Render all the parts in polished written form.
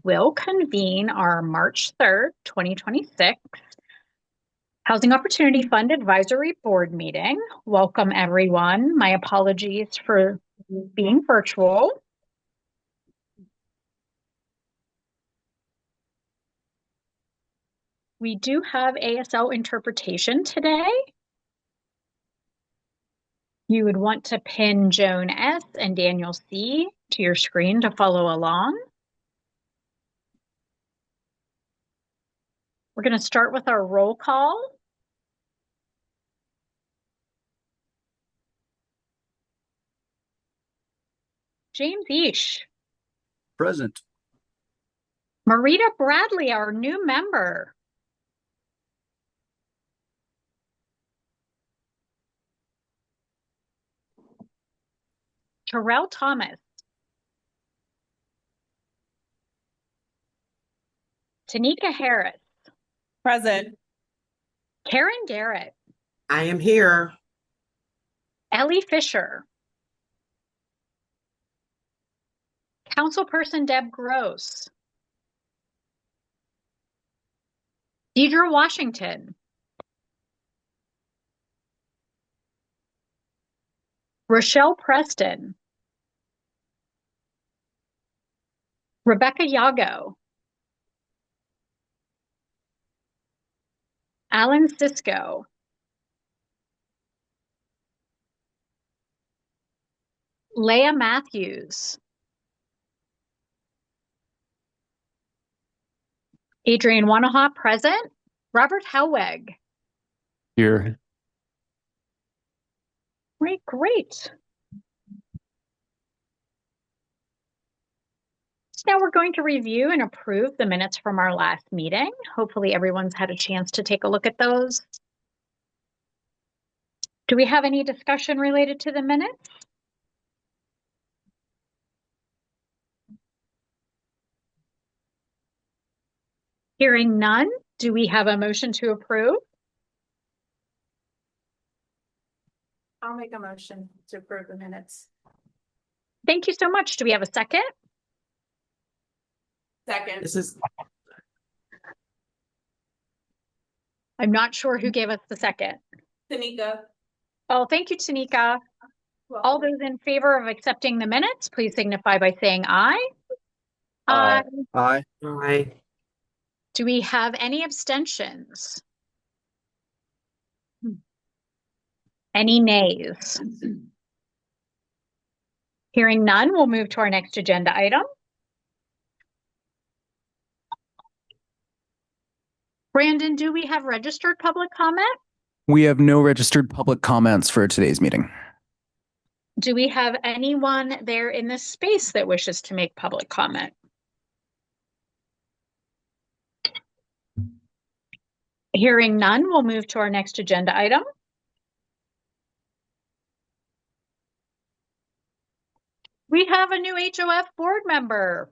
will convene our March 3rd, 2026 Housing Opportunity Fund Advisory Board meeting. Welcome, everyone. My apologies for being virtual. We do have ASL interpretation today. You would want to pin Joan S. and Daniel C. to your screen to follow along. We're going to start with our roll call. James Eash. Present. Marita Bradley, our new member. Terrell Thomas. Tanika Harris. Present. Karen Garrett. I am here. Ellie Fisher. Councilperson Deb Gross. Deidre Washington. Rochelle Preston. Rebecca Yago. Alan Cisco. Leah Matthews. Adrian Wanaha, present. Robert Howeg. Here. Great. So now we're going to review and approve the minutes from our last meeting. Hopefully everyone's had a chance to take a look at those. Do we have any discussion related to the minutes? Hearing none, do we have a motion to approve? I'll make a motion to approve the minutes. Thank you so much. Do we have a second? Second. I'm not sure who gave us the second. Tanika. Oh, thank you, Tanika. All those in favor of accepting the minutes, please signify by saying aye. Aye. Aye. Aye. Do we have any abstentions? Any nays? Hearing none, we'll move to our next agenda item. Brandon, do we have registered public comment? We have no registered public comments for today's meeting. Do we have anyone there in this space that wishes to make public comment? Hearing none, we'll move to our next agenda item. We have a new HOF board member.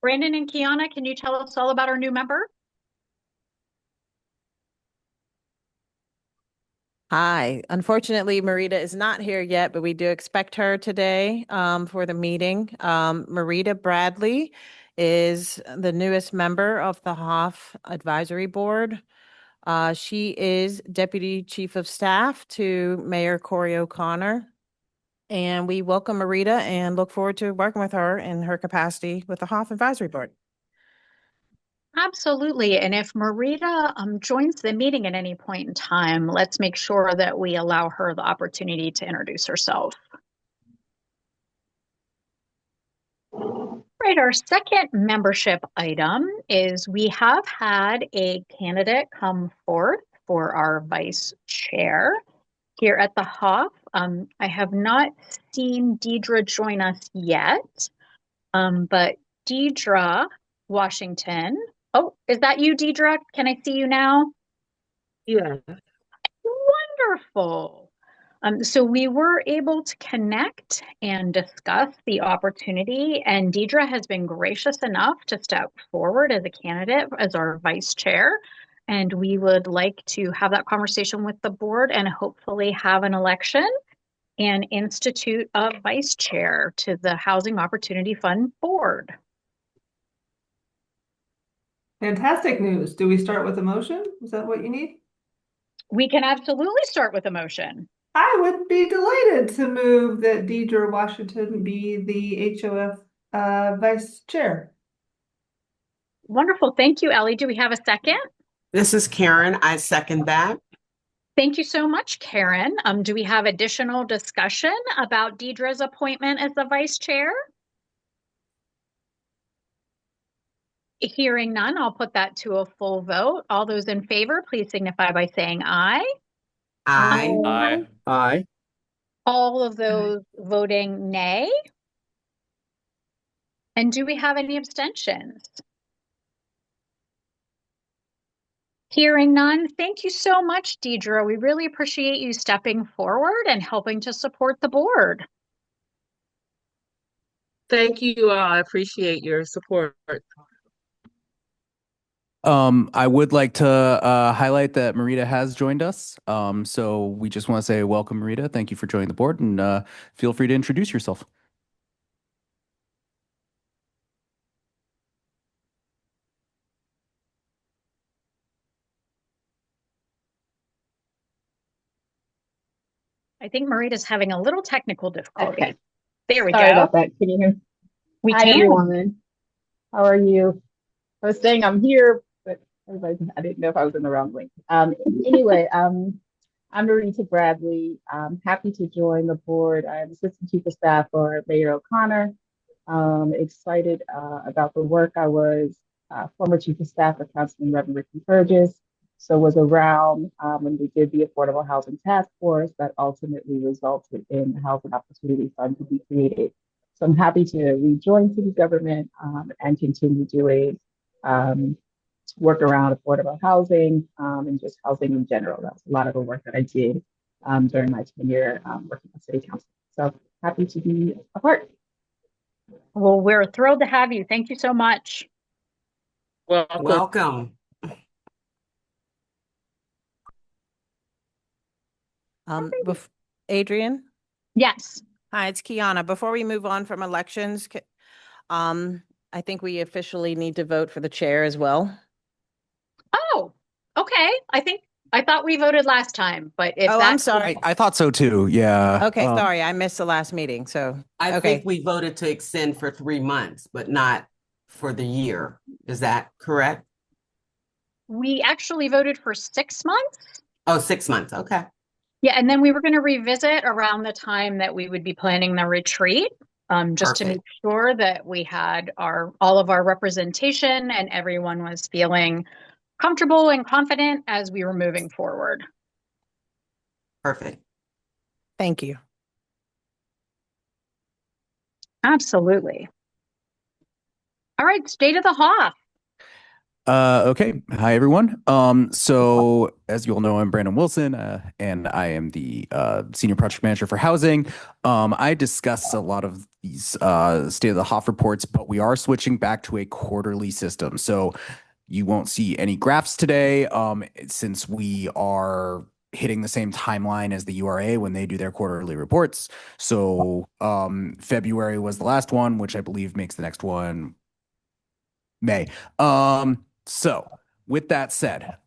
Brandon and Kiana, can you tell us all about our new member? Hi. Unfortunately, Marita is not here yet, but we do expect her today for the meeting. Marita Bradley is the newest member of the HOF Advisory Board. She is Deputy Chief of Staff to Mayor Corey O'Connor. And we welcome Marita and look forward to working with her in her capacity with the HOF Advisory Board. Absolutely. And if Marita joins the meeting at any point in time, let's make sure that we allow her the opportunity to introduce herself. Right, our second membership item is we have had a candidate come forth for our vice chair here at the HOF. I have not seen Deidre join us yet, but Deidre Washington. Oh, is that you, Deidre? Can I see you now? Yeah. Wonderful. So we were able to connect and discuss the opportunity, and Deidre has been gracious enough to step forward as a candidate as our vice chair. And we would like to have that conversation with the board and hopefully have an election and institute a vice chair to the Housing Opportunity Fund Board. Fantastic news. Do we start with a motion? Is that what you need? We can absolutely start with a motion. I would be delighted to move that Deidre Washington be the HOF vice chair. Wonderful. Thank you, Ellie. Do we have a second? This is Karen. I second that. Thank you so much, Karen. Do we have additional discussion about Deidre's appointment as the vice chair? Hearing none, I'll put that to a full vote. All those in favor, please signify by saying aye. I, Aye. Aye. All of those voting nay. And do we have any abstentions? Hearing none, thank you so much, Deidre. We really appreciate you stepping forward and helping to support the board. Thank you all. I appreciate your support. I would like to highlight that Marita has joined us. So we just want to say welcome, Marita. Thank you for joining the board, and feel free to introduce yourself. I think Marita's having a little technical difficulty. Okay. There we Sorry go. about that. Can you hear me? We Hi, can. everyone. How are you? I was saying I'm here, but I didn't know if I was in the wrong link. Anyway, I'm Marita Bradley. I'm happy to join the board. I'm Assistant Chief of Staff for Mayor O'Connor. Excited about the work. I was former Chief of Staff for Councilman Reverend Ricky Burgess. So was around when we did the Affordable Housing Task Force that ultimately resulted in the Housing Opportunity Fund to be created. So I'm happy to rejoin city government and continue doing work around affordable housing and just housing in general. That's a lot of the work that I did during my tenure working on city council. So happy to be a part. Well, we're thrilled to have you. Thank you so much. welcome. Adrian? Yes. Hi, it's Kiana. Before we move on from elections, I think we officially need to vote for the chair as well. Oh, okay. I thought we voted last time, but if Oh, that's I'm sorry. I thought so too. Yeah. Okay, sorry, I missed the last meeting, so. I Okay. think we voted to extend for 3 months, but not for the year. Is that correct? we actually voted for 6 months. Oh, 6 months. Okay. Yeah, and then we were going to revisit around the time that we would be planning the retreat, just to make Perfect. sure that we had all of our representation and everyone was feeling comfortable and confident as we were moving forward. Perfect. Thank you. Absolutely. All right, State of the Hoff. Okay. Hi, everyone. So as you all know, I'm Brandon Wilson, and I am the Senior Project Manager for Housing. I discuss a lot of these State of the Hoff reports, but we are switching back to a quarterly system. So you won't see any graphs today, since we are hitting the same timeline as the URA when they do their quarterly reports. So February was the last one, which I believe makes the next one May. So with that said,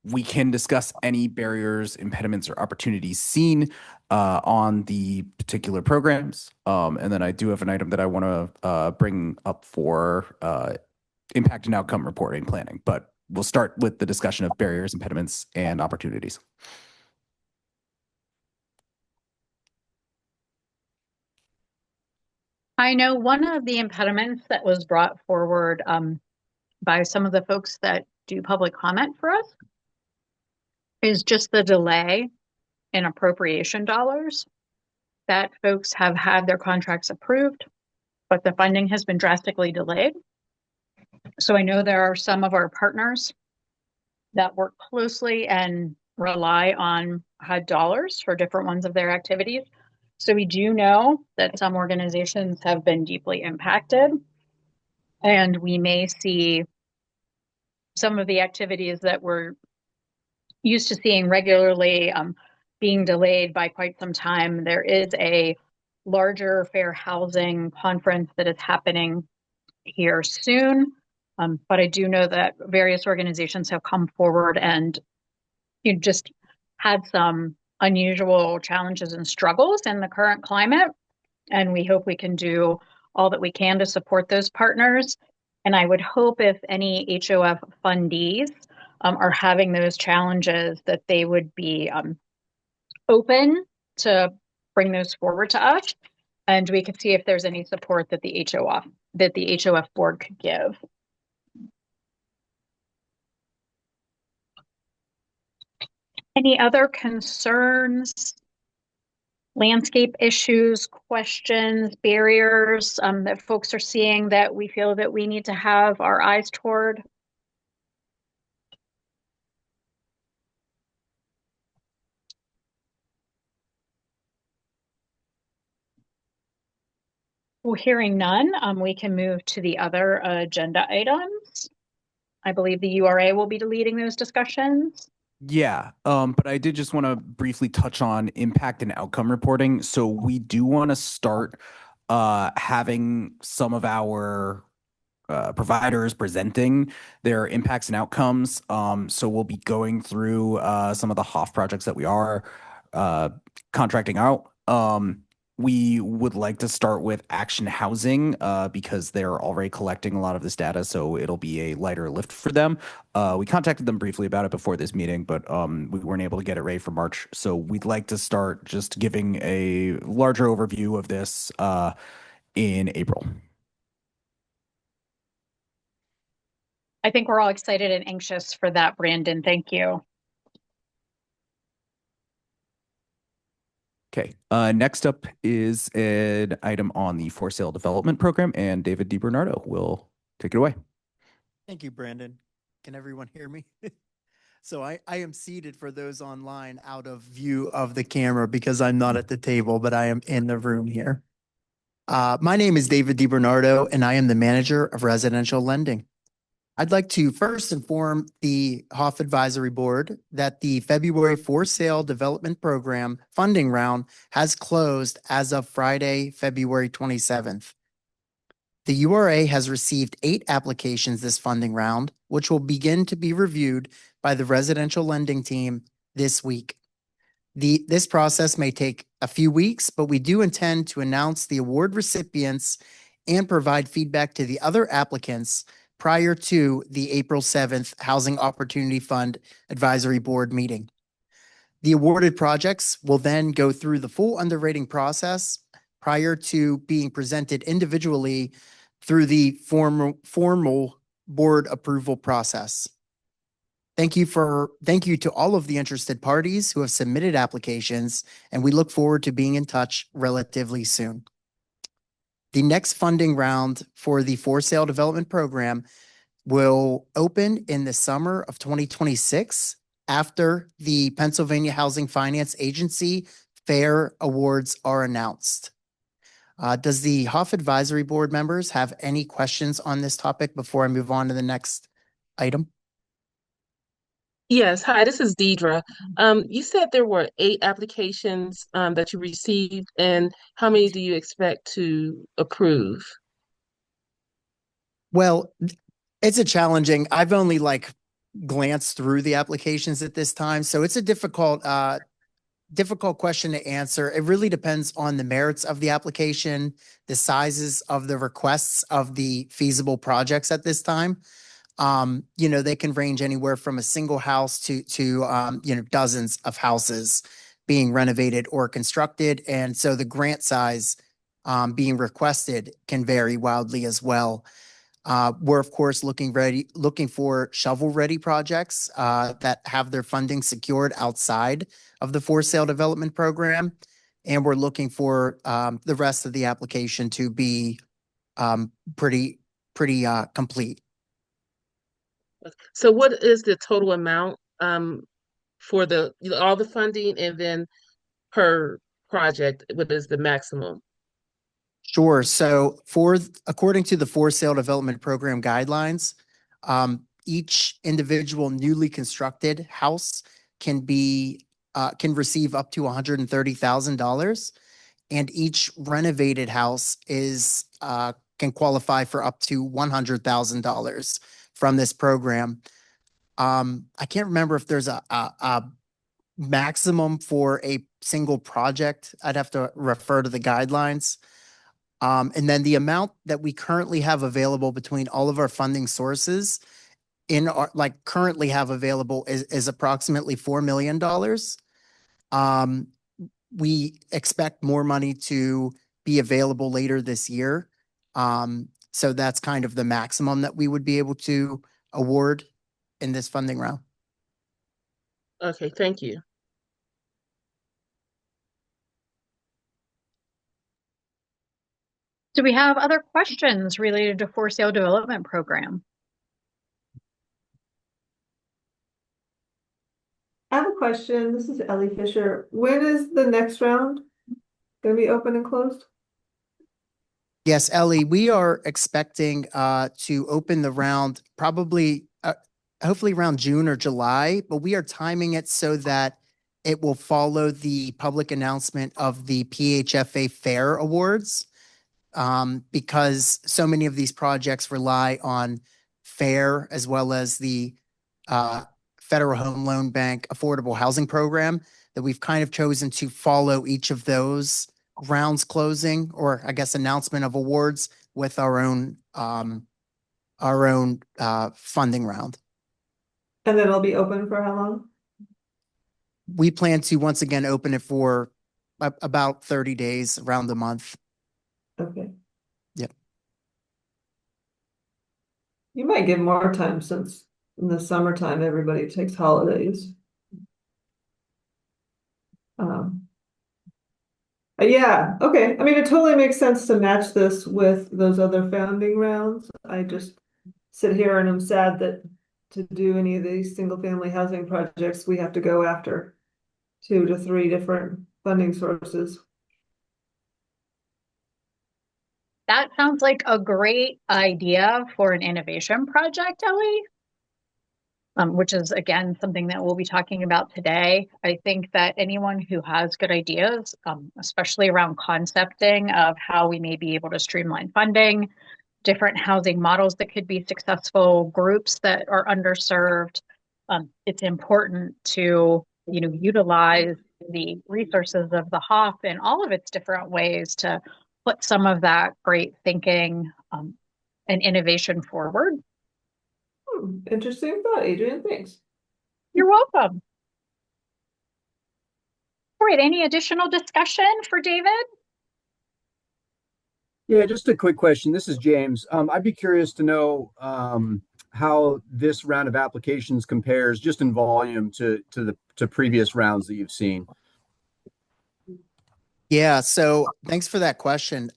we can discuss any barriers, impediments, or opportunities seen on the particular programs. And then I do have an item that I want to bring up for impact and outcome reporting planning, but we'll start with the discussion of barriers, impediments, and opportunities. I know one of the impediments that was brought forward by some of the folks that do public comment for us is just the delay in appropriation dollars, that folks have had their contracts approved, but the funding has been drastically delayed. So I know there are some of our partners that work closely and rely on HUD dollars for different ones of their activities. So we do know that some organizations have been deeply impacted, and we may see some of the activities that we're used to seeing regularly being delayed by quite some time. There is a larger fair housing conference that is happening here soon. But I do know that various organizations have come forward and you just had some unusual challenges and struggles in the current climate. And we hope we can do all that we can to support those partners. And I would hope if any HOF fundees are having those challenges, that they would be open to bring those forward to us, and we could see if there's any support that the HOF board could give. Any other concerns, landscape issues, questions, barriers that folks are seeing that we feel that we need to have our eyes toward? Well, hearing none, we can move to the other agenda items. I believe the URA will be leading those discussions. Yeah, but I did just want to briefly touch on impact and outcome reporting. So we do want to start having some of our providers presenting their impacts and outcomes. So we'll be going through some of the HOF projects that we are contracting out. We would like to start with Action Housing because they're already collecting a lot of this data, so it'll be a lighter lift for them. We contacted them briefly about it before this meeting, but we weren't able to get it ready for March. So we'd like to start just giving a larger overview of this in April. I think we're all excited and anxious for that, Brandon. Thank you. Okay, next up is an item on the for sale development program, and David DiBernardo will take it away. Thank you, Brandon. Can everyone hear me? So I am seated for those online out of view of the camera because I'm not at the table, but I am in the room here. My name is David DiBernardo, and I am the manager of residential lending. I'd like to first inform the HOF Advisory Board that the February for sale development program funding round has closed as of Friday, February 27th. The URA has received 8 applications this funding round, which will begin to be reviewed by the residential lending team this week. This process may take a few weeks, but we do intend to announce the award recipients and provide feedback to the other applicants prior to the April 7th Housing Opportunity Fund Advisory Board meeting. The awarded projects will then go through the full underwriting process prior to being presented individually through the formal board approval process. Thank you to all of the interested parties who have submitted applications, and we look forward to being in touch relatively soon. The next funding round for the for sale development program will open in the summer of 2026 after the Pennsylvania Housing Finance Agency FAIR awards are announced. Does the HOF Advisory Board members have any questions on this topic before I move on to the next item? Yes, hi, this is Deidre. You said there were 8 applications that you received, and how many do you expect to approve? Well, it's a challenging, I've only glanced through the applications at this time, so it's a difficult question to answer. It really depends on the merits of the application, the sizes of the requests of the feasible projects at this time. They can range anywhere from a single house to dozens of houses being renovated or constructed. And so the grant size being requested can vary wildly as well. We're of course looking for shovel-ready projects that have their funding secured outside of the for sale development program, and we're looking for the rest of the application to be pretty complete. So what is the total amount for all the funding, and then per project, what is the maximum? Sure. So according to the for sale development program guidelines, each individual newly constructed house can be can receive up to $130,000, and each renovated house can qualify for up to $100,000 from this program. I can't remember if there's a maximum for a single project. I'd have to refer to the guidelines. And then the amount that we currently have available between all of our funding sources currently have available is approximately $4 million. We expect more money to be available later this year. So that's kind of the maximum that we would be able to award in this funding round. Okay, thank you. Do we have other questions related to for sale development program? I have a question. This is Ellie Fisher. When is the next round going to be open and closed? Yes, Ellie, we are expecting to open the round probably, hopefully around June or July, but we are timing it so that it will follow the public announcement of the PHFA Fair Awards, because so many of these projects rely on FAIR as well as the Federal Home Loan Bank Affordable Housing Program, that we've kind of chosen to follow each of those rounds closing, or I guess announcement of awards, with our own funding round. And then it'll be open for how long? We plan to once again open it for about 30 days, around the month. Okay. Yep. You might give more time since in the summertime everybody takes holidays. Yeah, okay. I mean, it totally makes sense to match this with those other founding rounds. I just sit here and I'm sad that to do any of these single family housing projects, we have to go after 2 to 3 different funding sources. That sounds like a great idea for an innovation project, Ellie. Which is, again, something that we'll be talking about today. I think that anyone who has good ideas, especially around concepting of how we may be able to streamline funding, different housing models that could be successful, groups that are underserved, it's important to, utilize the resources of the HOF in all of its different ways to put some of that great thinking and innovation forward. Interesting thought, Adrian. Thanks. You're welcome. All right, any additional discussion for David? Yeah, just a quick question. This is James. I'd be curious to know how this round of applications compares just in volume to previous rounds that you've seen. Yeah, so thanks for that question.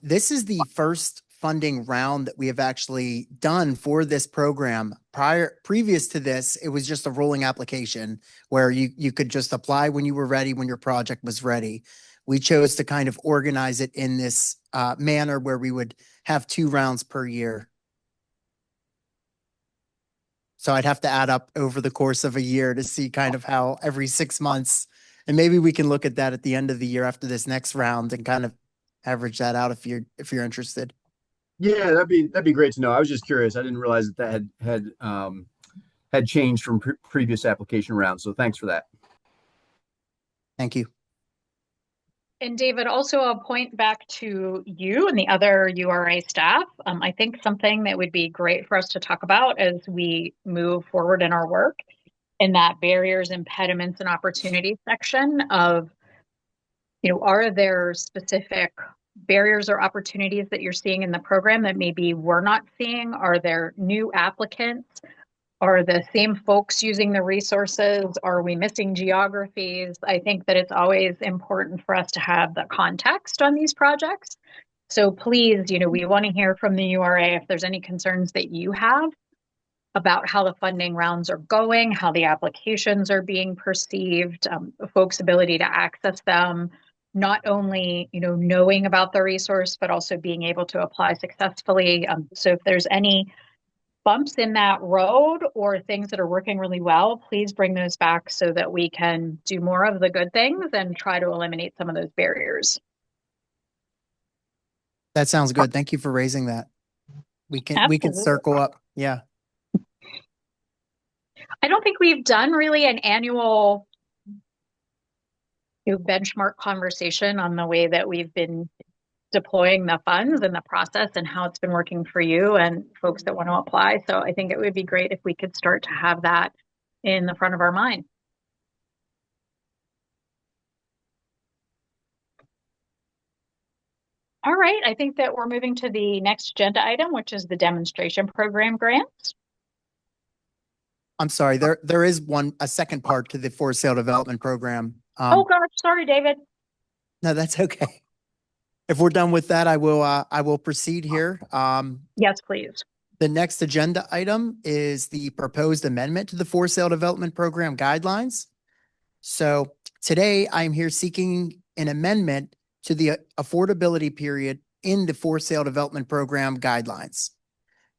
This is the first funding round that we have actually done for this program. Previous to this, it was just a rolling application where you could just apply when you were ready, when your project was ready. We chose to kind of organize it in this manner where we would have 2 rounds per year. So I'd have to add up over the course of a year to see kind of how every 6 months, and maybe we can look at that at the end of the year after this next round and kind of average that out if you're interested. Yeah, that'd be great to know. I was just curious. I didn't realize that had changed from previous application rounds. So thanks for that. Thank you. And David, also a point back to you and the other URA staff. I think something that would be great for us to talk about as we move forward in our work in that barriers, impediments, and opportunities section of, are there specific barriers or opportunities that you're seeing in the program that maybe we're not seeing? Are there new applicants? Are the same folks using the resources? Are we missing geographies? I think that it's always important for us to have the context on these projects. So please, we want to hear from the URA if there's any concerns that you have about how the funding rounds are going, how the applications are being perceived, folks' ability to access them, not only, knowing about the resource, but also being able to apply successfully. So if there's any bumps in that road or things that are working really well, please bring those back so that we can do more of the good things and try to eliminate some of those barriers. That sounds good. Thank you for raising that. We can Absolutely. circle up. Yeah. I don't think we've done really an annual benchmark conversation on the way that we've been deploying the funds and the process and how it's been working for you and folks that want to apply. So I think it would be great if we could start to have that in the front of our mind. All right, I think that we're moving to the next agenda item, which is the demonstration program grants. I'm sorry. There is a second part to the for sale development program. Oh gosh, sorry, David. No, that's okay. If we're done with that, I will proceed here. Yes, please. The next agenda item is the proposed amendment to the for sale development program guidelines. So today I'm here seeking an amendment to the affordability period in the for sale development program guidelines.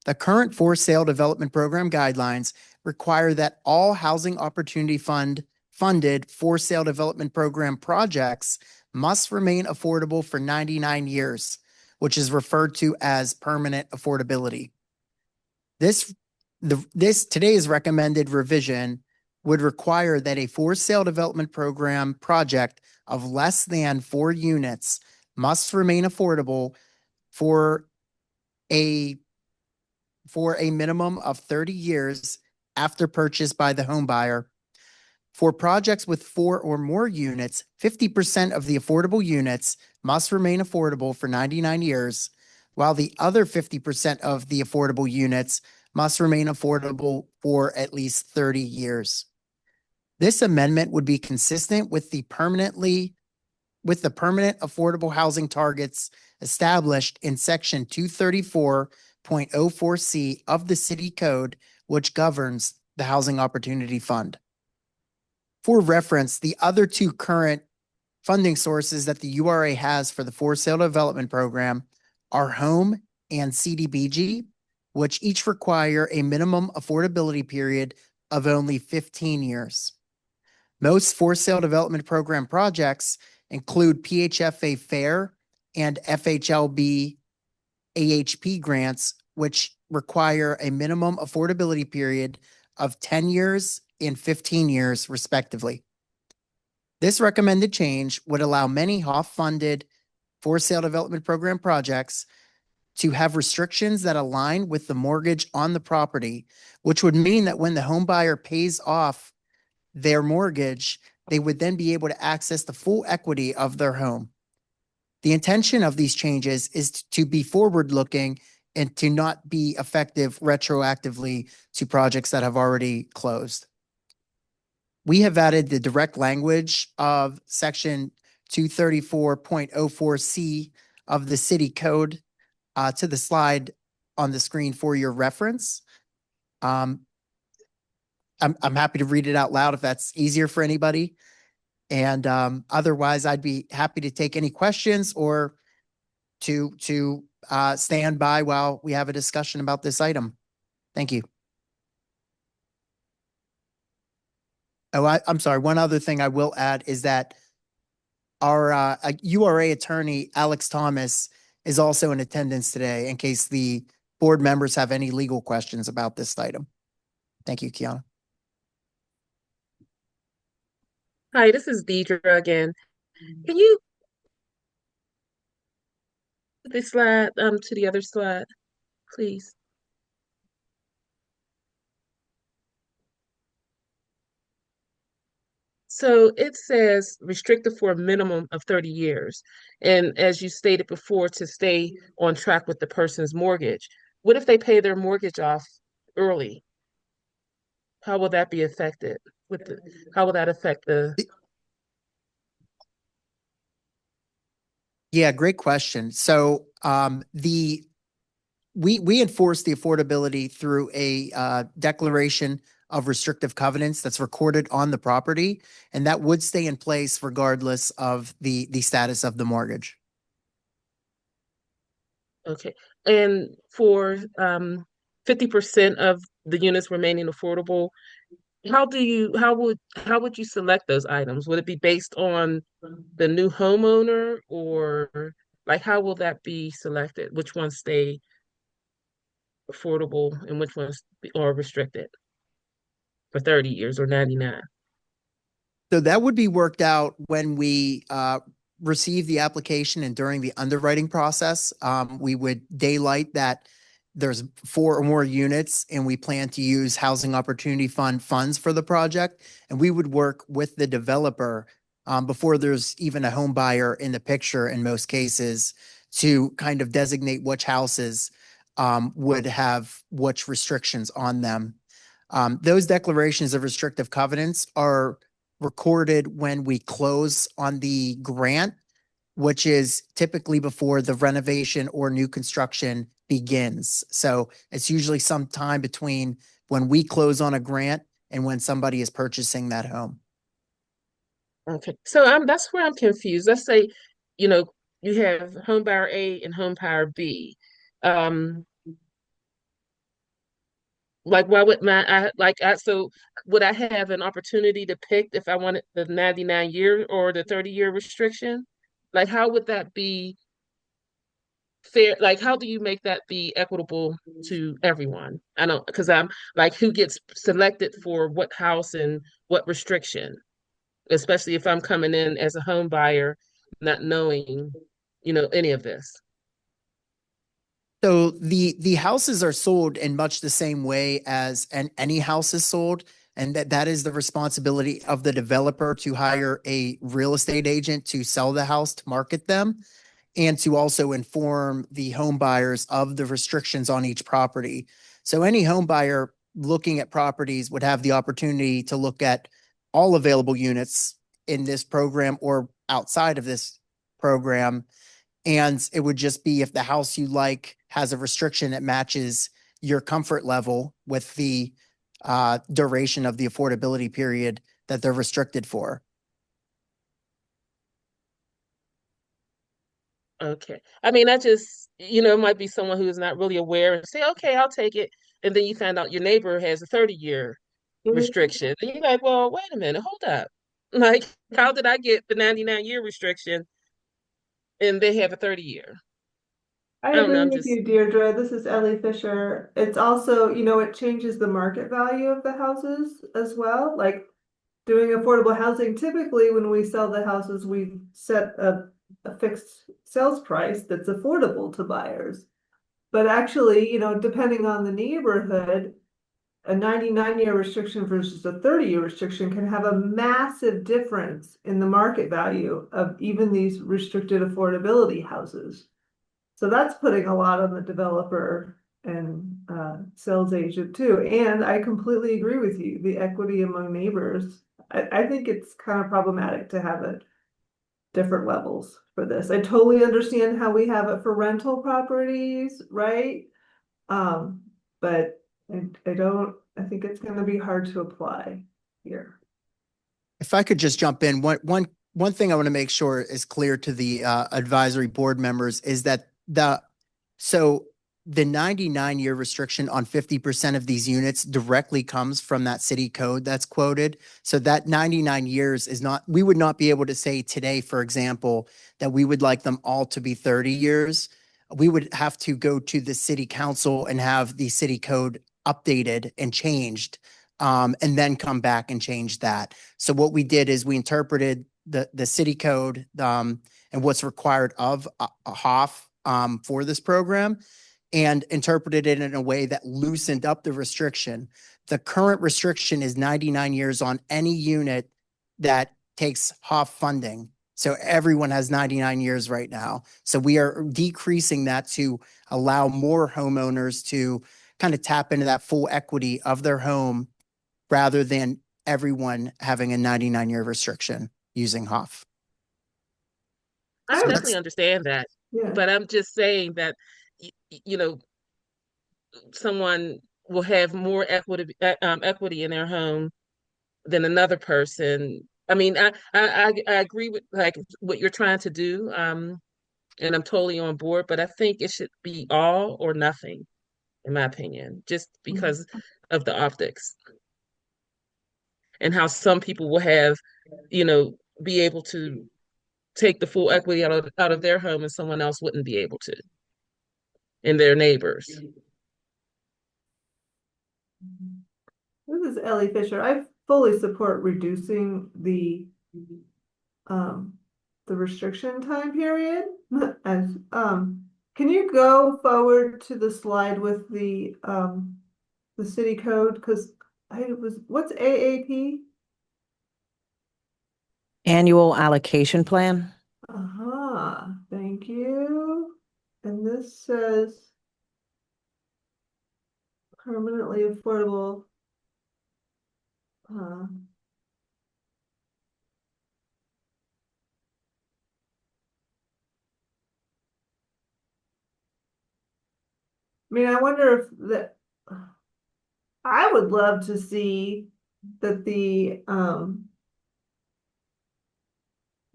The current for sale development program guidelines require that all housing opportunity funded for sale development program projects must remain affordable for 99 years, which is referred to as permanent affordability. Today's recommended revision would require that a for sale development program project of less than 4 units must remain affordable for a minimum of 30 years after purchase by the home buyer. For projects with 4 or more units, 50% of the affordable units must remain affordable for 99 years, while the other 50% of the affordable units must remain affordable for at least 30 years. This amendment would be consistent with the permanent affordable housing targets established in section 234.04C of the City Code, which governs the Housing Opportunity Fund. For reference, the other 2 current funding sources that the URA has for the for sale development program are home and CDBG, which each require a minimum affordability period of only 15 years. Most for sale development program projects include PHFA FAIR and FHLB AHP grants, which require a minimum affordability period of 10 years and 15 years, respectively. This recommended change would allow many HOF-funded for sale development program projects to have restrictions that align with the mortgage on the property, which would mean that when the home buyer pays off their mortgage, they would then be able to access the full equity of their home. The intention of these changes is to be forward-looking and to not be effective retroactively to projects that have already closed. We have added the direct language of section 234.04C of the City Code to the slide on the screen for your reference. I'm happy to read it out loud if that's easier for anybody. And otherwise, I'd be happy to take any questions or to stand by while we have a discussion about this item. Thank you. Oh, I'm sorry. One other thing I will add is that our URA attorney, Alex Thomas, is also in attendance today in case the board members have any legal questions about this item. Thank you, Kiana. Hi, this is Deidre again. Can you put this slide to the other slide, please? So it says restricted for a minimum of 30 years. And as you stated before, to stay on track with the person's mortgage. What if they pay their mortgage off early? How will that be affected? How will that affect the? Yeah, great question. So we enforce the affordability through a declaration of restrictive covenants that's recorded on the property, and that would stay in place regardless of the status of the mortgage. Okay. And for 50% of the units remaining affordable. How would you select those items? Would it be based on the new homeowner, or like how will that be selected? Which ones stay affordable and which ones are restricted for 30 years or 99? So that would be worked out when we receive the application and during the underwriting process. We would daylight that there's 4 or more units and we plan to use Housing Opportunity Fund funds for the project. And we would work with the developer before there's even a home buyer in the picture in most cases to kind of designate which houses would have which restrictions on them. Those declarations of restrictive covenants are recorded when we close on the grant, which is typically before the renovation or new construction begins. So it's usually some time between when we close on a grant and when somebody is purchasing that home. Okay, so that's where I'm confused. Let's say, you know, you have home buyer A and home buyer B. Um, like why would so would I have an opportunity to pick if I wanted the 99 year or the 30-year restriction? Like how would that be fair? Like how do you make that be equitable to everyone? I don't, because I'm like, who gets selected for what house and what restriction? Especially if I'm coming in as a home buyer, not knowing, any of this. So the houses are sold in much the same way as any house is sold, and that is the responsibility of the developer to hire a real estate agent to sell the house, to market them, and to also inform the home buyers of the restrictions on each property. So any home buyer looking at properties would have the opportunity to look at all available units in this program or outside of this program. And it would just be if the house you like has a restriction that matches your comfort level with the duration of the affordability period that they're restricted for. Okay. I mean, I just, it might be someone who is not really aware and say, okay, I'll take it. And then you find out your neighbor has a 30-year restriction. And you're like, well, wait a minute, hold up. Like, how did I get the 99-year restriction and they have a 30-year? I I don't know. agree I'm with just, you, Deirdre. This is Ellie Fisher. It's also, it changes the market value of the houses as well. Like doing affordable housing, typically when we sell the houses, we set a fixed sales price that's affordable to buyers. But actually, depending on the neighborhood, a 99-year restriction versus a 30-year restriction can have a massive difference in the market value of even these restricted affordability houses. So that's putting a lot on the developer and sales agent too. And I completely agree with you. The equity among neighbors, I think it's kind of problematic to have it different levels for this. I totally understand how we have it for rental properties, right? But I think it's going to be hard to apply here. If I could just jump in, one thing I want to make sure is clear to the advisory board members is that the 99-year restriction on 50% of these units directly comes from that city code that's quoted. So that 99 years we would not be able to say today, for example, that we would like them all to be 30 years. We would have to go to the city council and have the city code updated and changed, and then come back and change that. So what we did is we interpreted the city code and what's required of a HOF for this program, and interpreted it in a way that loosened up the restriction. The current restriction is 99 years on any unit that takes HOF funding. So everyone has 99 years right now. So we are decreasing that to allow more homeowners to kind of tap into that full equity of their home rather than everyone having a 99-year restriction using HOF. I So definitely understand that. Yeah. But I'm just saying that, you know, someone will have more equity in their home than another person. I mean, I agree with like what you're trying to do, and I'm totally on board. But I think it should be all or nothing. in my opinion, just because of the optics and how some people will have, be able to take the full equity out of their home and someone else wouldn't be able to, and their neighbors. This is Ellie Fisher. I fully support reducing the restriction time period. As can you go forward to the slide with the city code? Because what's AAP? Annual allocation plan. Thank you. And this says permanently affordable. I mean, I wonder if that, I would love to see that the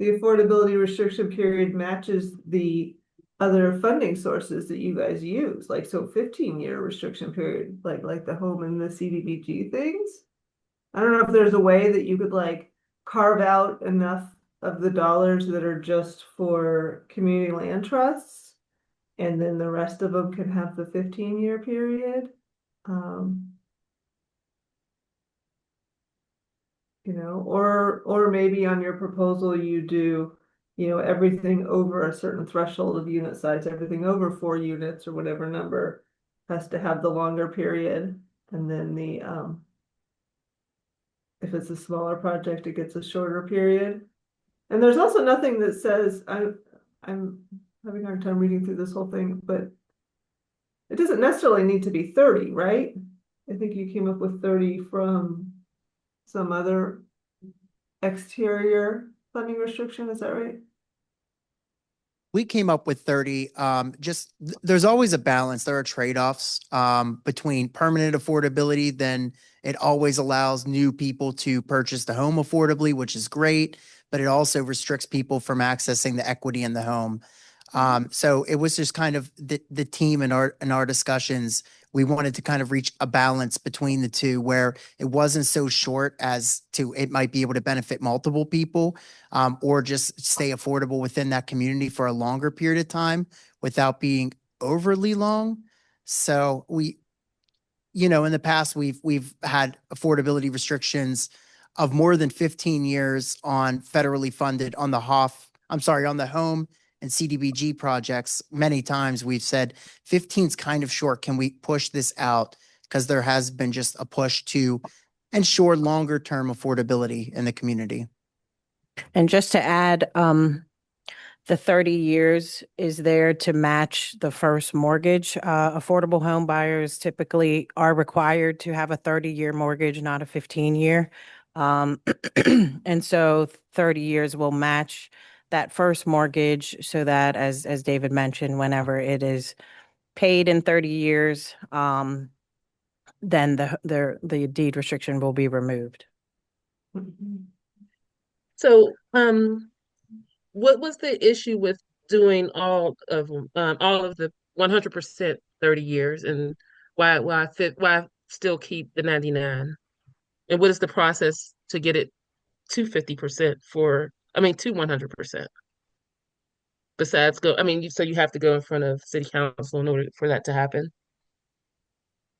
affordability restriction period matches the other funding sources that you guys use, like, so 15-year restriction period, like the home and the CDBG things. I don't know if there's a way that you could like carve out enough of the dollars that are just for community land trusts, and then the rest of them can have the 15-year period. Or maybe on your proposal you do, everything over a certain threshold of unit size, everything over 4 units or whatever number has to have the longer period, and then if it's a smaller project, it gets a shorter period. And there's also nothing that says, I'm having a hard time reading through this whole thing, but it doesn't necessarily need to be 30, right? I think you came up with 30 from some other exterior funding restriction, is that right? We came up with 30. There's always a balance. There are trade-offs between permanent affordability. Then it always allows new people to purchase the home affordably, which is great, but it also restricts people from accessing the equity in the home. So it was just kind of the team in our discussions. We wanted to kind of reach a balance between the two where it wasn't so short as to it might be able to benefit multiple people, or just stay affordable within that community for a longer period of time without being overly long. So in the past, we've had affordability restrictions of more than 15 years on federally funded on the home and CDBG projects. Many times we've said 15 is kind of short. Can we push this out? Because there has been just a push to ensure longer term affordability in the community. And just to add, the 30 years is there to match the first mortgage. Affordable home buyers typically are required to have a 30-year mortgage, not a 15-year. And so 30 years will match that first mortgage so that, as David mentioned, whenever it is paid in 30 years, then the deed restriction will be removed. So, what was the issue with doing all of the 100% 30 years, and why still keep the 99? And what is the process to get it to 50% to 100%? Besides so you have to go in front of city council in order for that to happen?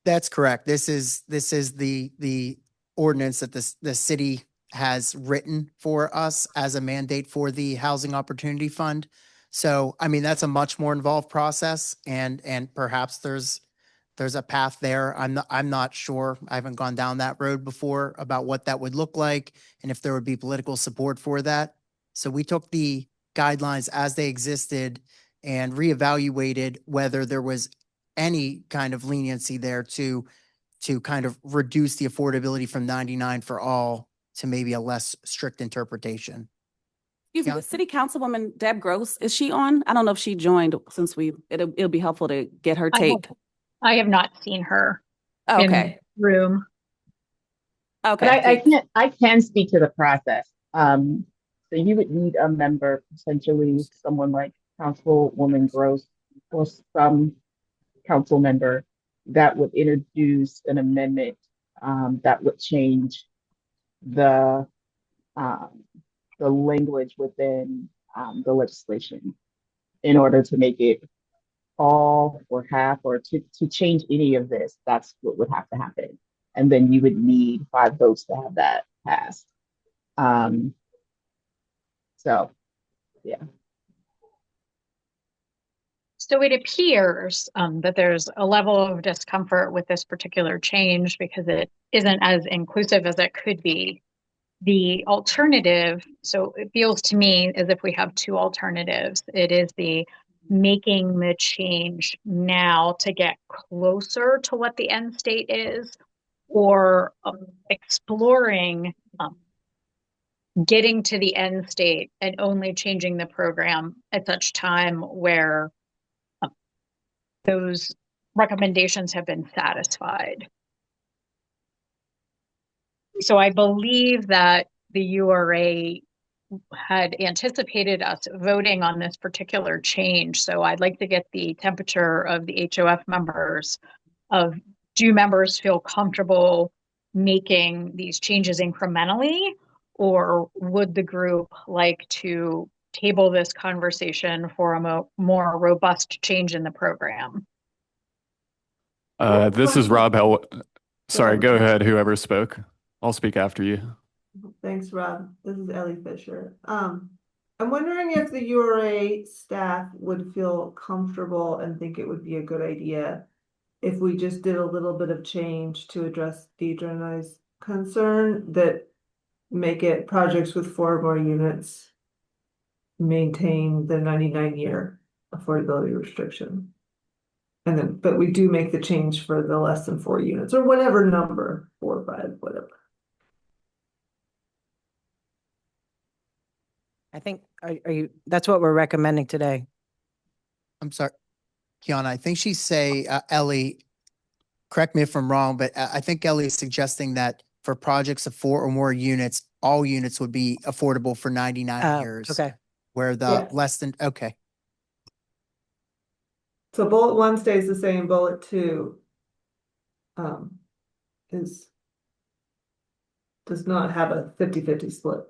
That's correct. This is the ordinance that the city has written for us as a mandate for the Housing Opportunity Fund. So, that's a much more involved process, and perhaps there's a path there. I'm not sure. I haven't gone down that road before about what that would look like and if there would be political support for that. So we took the guidelines as they existed and reevaluated whether there was any kind of leniency there to kind of reduce the affordability from 99 for all to maybe a less strict interpretation. Excuse me, City Councilwoman Deb Gross, is she on? I don't know if she joined, since it'll be helpful to get her take. I have not seen her Okay. in the room. Okay. But I can speak to the process. So you would need a member, essentially someone like Councilwoman Gross or some council member that would introduce an amendment that would change the um, the language within the legislation in order to make it all or half or to change any of this. That's what would have to happen. And then you would need 5 votes to have that passed. Um, so, yeah. So it appears that there's a level of discomfort with this particular change because it isn't as inclusive as it could be. The alternative, so it feels to me as if we have two alternatives. It is the making the change now to get closer to what the end state is, or exploring getting to the end state and only changing the program at such time where those recommendations have been satisfied. So I believe that the URA had anticipated us voting on this particular change. So I'd like to get the temperature of the HOF members of, do members feel comfortable making these changes incrementally, or would the group like to table this conversation for a more robust change in the program? This is Rob Hell. Sorry, ahead. go ahead, whoever spoke. I'll speak after you. Thanks, Rob. This is Ellie Fisher. I'm wondering if the URA staff would feel comfortable and think it would be a good idea if we just did a little bit of change to address Deidre and I's concern that make it projects with 4 or more units maintain the 99-year affordability restriction. And then, but we do make the change for the less than 4 units or whatever number, 4 or 5, whatever. I think, are you, that's what we're recommending today. I'm sorry, Kiana, I think Ellie, correct me if I'm wrong, but I think Ellie is suggesting that for projects of 4 or more units, all units would be affordable for 99 years. Okay. Where the less than, okay. So bullet 1 stays the same, bullet 2 does not have a 50-50 split.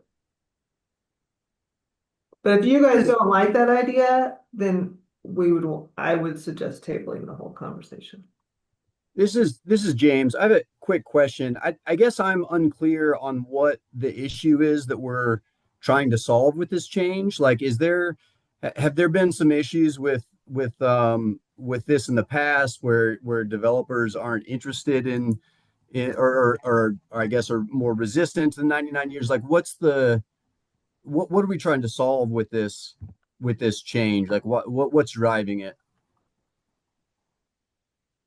But if you guys don't like that idea, then I would suggest tabling the whole conversation. This is James. I have a quick question. I guess I'm unclear on what the issue is that we're trying to solve with this change. Like, have there been some issues with this in the past where developers aren't interested in or I guess are more resistant to the 99 years? Like, what are we trying to solve with this change? Like, what's driving it?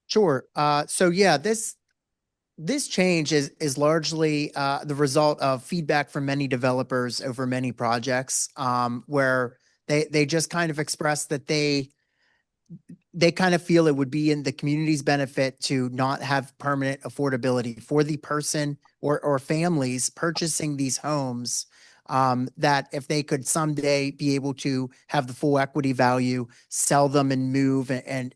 Sure. So yeah, this change is largely the result of feedback from many developers over many projects, where they just kind of expressed that they kind of feel it would be in the community's benefit to not have permanent affordability for the person or families purchasing these homes. That if they could someday be able to have the full equity value, sell them and move and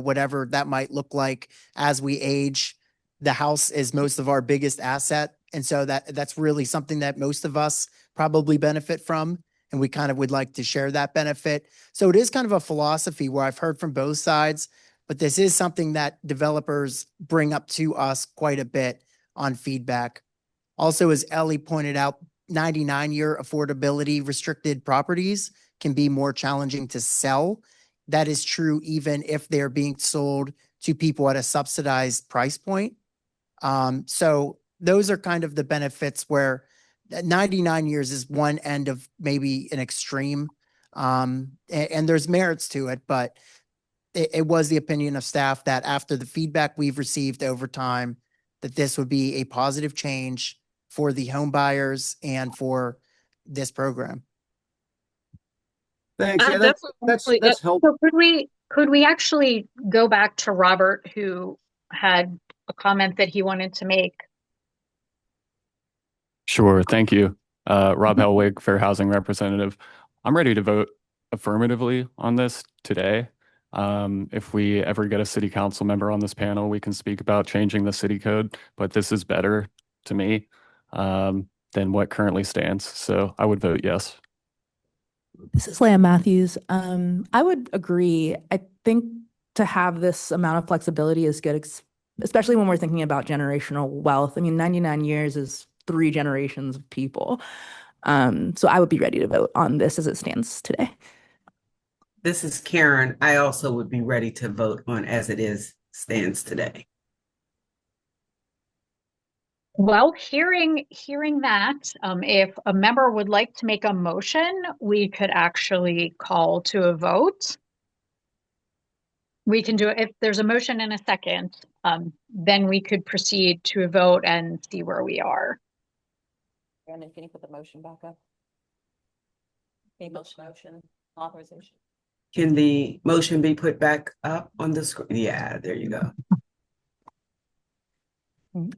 whatever that might look like as we age, the house is most of our biggest asset. And so that's really something that most of us probably benefit from. And we kind of would like to share that benefit. So it is kind of a philosophy where I've heard from both sides, but this is something that developers bring up to us quite a bit on feedback. Also, as Ellie pointed out, 99-year affordability restricted properties can be more challenging to sell. That is true even if they're being sold to people at a subsidized price point. So those are kind of the benefits where 99 years is one end of maybe an extreme. And there's merits to it, but it was the opinion of staff that after the feedback we've received over time, that this would be a positive change for the home buyers and for this program. Thanks. Yeah, that's helpful. So could we actually go back to Robert, who had a comment that he wanted to make? Sure, thank you. Rob Hellwig, Fair Housing Representative. I'm ready to vote affirmatively on this today. If we ever get a city council member on this panel, we can speak about changing the city code, but this is better to me than what currently stands. So I would vote yes. This is Leah Matthews. I would agree. I think to have this amount of flexibility is good, especially when we're thinking about generational wealth. I mean, 99 years is 3 generations of people. So I would be ready to vote on this as it stands today. This is Karen. I also would be ready to vote on as it stands today. Well, hearing that, if a member would like to make a motion, we could actually call to a vote. We can do it if there's a motion in a second, then we could proceed to a vote and see where we are. Brandon, can you put the motion back up? Motion authorization. Can the motion be put back up on the screen? Yeah, there you go.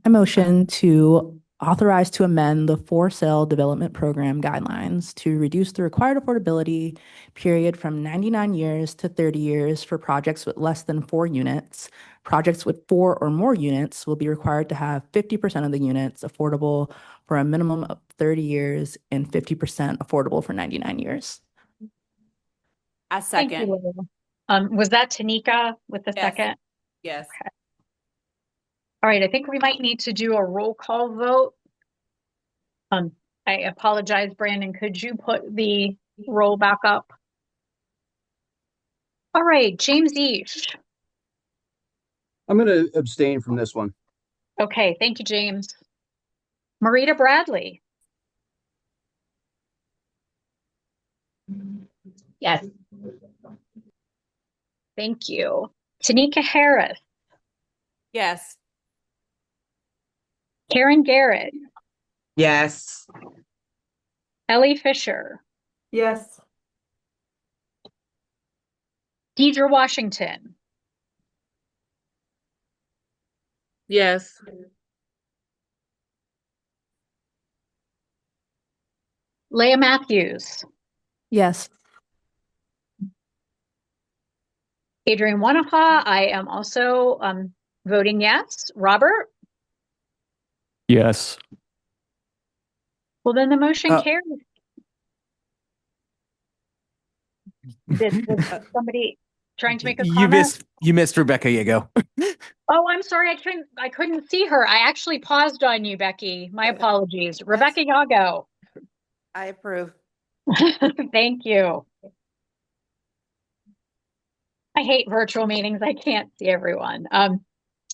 A motion to authorize to amend the for sale development program guidelines to reduce the required affordability period from 99 years to 30 years for projects with less than 4 units. Projects with 4 or more units will be required to have 50% of the units affordable for a minimum of 30 years and 50% affordable for 99 years. I Thank second. you, Lily. Was that Tanika with the Yes. second? Yes. Okay. All right, I think we might need to do a roll call vote. I apologize, Brandon. Could you put the roll back up? All right, James Eash. I'm going to abstain from this one. Okay, thank you, James. Marita Bradley. Yes. Thank you. Tanika Harris. Yes. Karen Garrett. Yes. Ellie Fisher. Yes. Deidre Washington. Yes. Leah Matthews. Yes. Adrienne Wanaha. I am also voting yes. Robert? Yes. Well, then the motion carries. Was somebody trying to make a comment? You missed Rebecca Yago. Oh, I'm sorry. I couldn't see her. I actually paused on you, Becky. My apologies. Rebecca Yago. I approve. Thank you. I hate virtual meetings. I can't see everyone.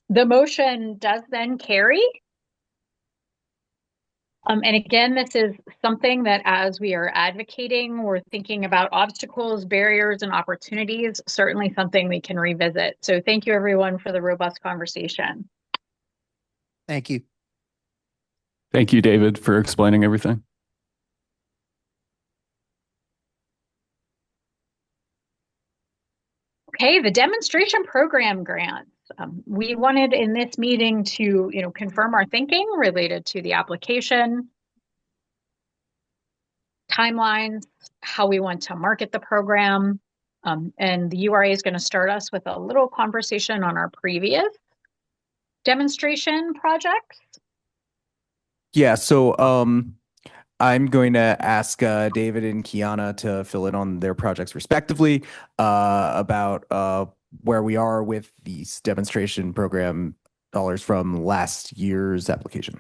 The motion does then carry. And again, this is something that as we are advocating, we're thinking about obstacles, barriers, and opportunities, certainly something we can revisit. So thank you everyone for the robust conversation. Thank you. Thank you, David, for explaining everything. Okay, the demonstration program grants. We wanted in this meeting to, confirm our thinking related to the application, timelines, how we want to market the program. And the URA is going to start us with a little conversation on our previous demonstration projects. Yeah, so I'm going to ask David and Kiana to fill in on their projects respectively about where we are with these demonstration program dollars from last year's application.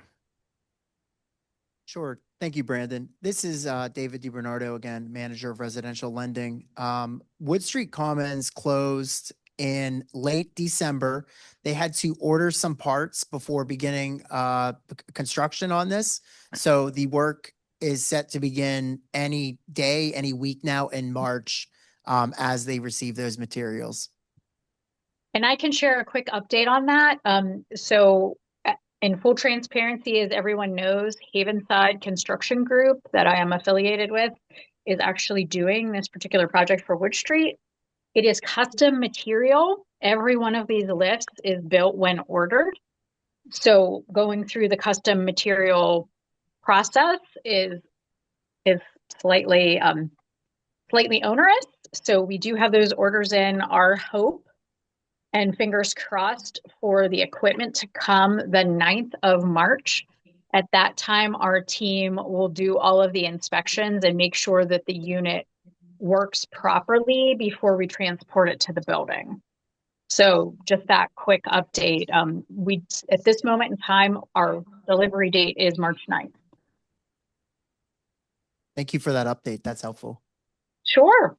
Sure. Thank you, Brandon. This is David DiBernardo again, manager of residential lending. Wood Street Commons closed in late December. They had to order some parts before beginning construction on this. So the work is set to begin any day, any week now in March as they receive those materials. And I can share a quick update on that. So in full transparency, as everyone knows, Havenside Construction Group that I am affiliated with is actually doing this particular project for Wood Street. It is custom material. Every one of these lifts is built when ordered. So going through the custom material process is slightly onerous. So we do have those orders in. Our hope and fingers crossed for the equipment to come the 9th of March. At that time, our team will do all of the inspections and make sure that the unit works properly before we transport it to the building. So just that quick update. At this moment in time, our delivery date is March 9th. Thank you for that update. That's helpful. Sure.